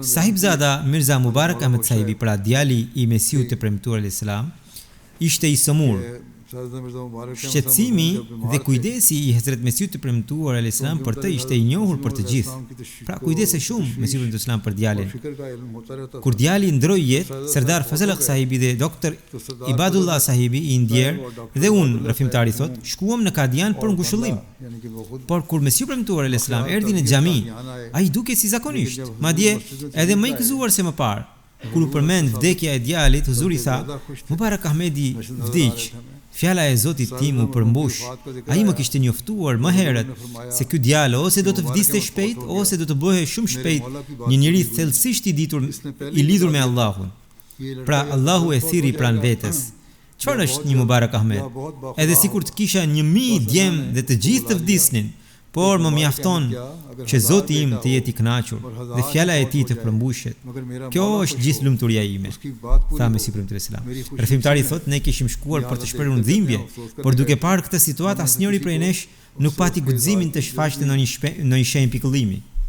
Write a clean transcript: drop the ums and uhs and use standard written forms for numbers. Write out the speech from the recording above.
Sahibzada Mirza Mubarak Ahmed Sahibi, pra djali I Mesiut të premtuar alayhis salam, ishte I sëmur. Shqetësimi dhe kujdesi I Hazrat Mesiut të premtuar alayhis salam për të ishte I njohur për të gjithë. Pra kujdese shumë Mesiut alayhis salam për djalin. Kur djali ndroi jetë, Serdar Fazl Haq Sahibi dhe Dr. Ibadullah Sahibi I ndjer dhe unë, rrëfimtari thot, shkuam në Kadian për ngushëllim. Por kur Mesiu premtuar alayhis salam erdhi në xhami, ai duke si zakonisht, madje edhe më I gëzuar se më parë. Kur u përmend vdekja e djalit, Huzuri tha: "Mubarak Ahmedi vdiq. Fjala e Zotit tim u përmbush. Ai më kishte njoftuar më herët se ky djalë ose do të vdiste shpejt ose do të bëhej shumë shpejt një njeri thellësisht I lidhur me Allahun. Pra Allahu e thirri pran vetes. Çfarë është një Mubarak Ahmed? Edhe sikur të kisha 1000 djem dhe të gjithë të vdisnin, por më mjafton që Zoti im të jetë I kënaqur dhe fjala e tij të përmbushet. Kjo është gjithë lumturia ime." Tha Mesiu premtuar selam. Rrëfimtari thot, ne kishim shkuar për të shprehur ndhimbje, por duke parë këtë situatë asnjëri prej nesh nuk pati guximin të shfaqte ndonjë shenjë pikëllimi.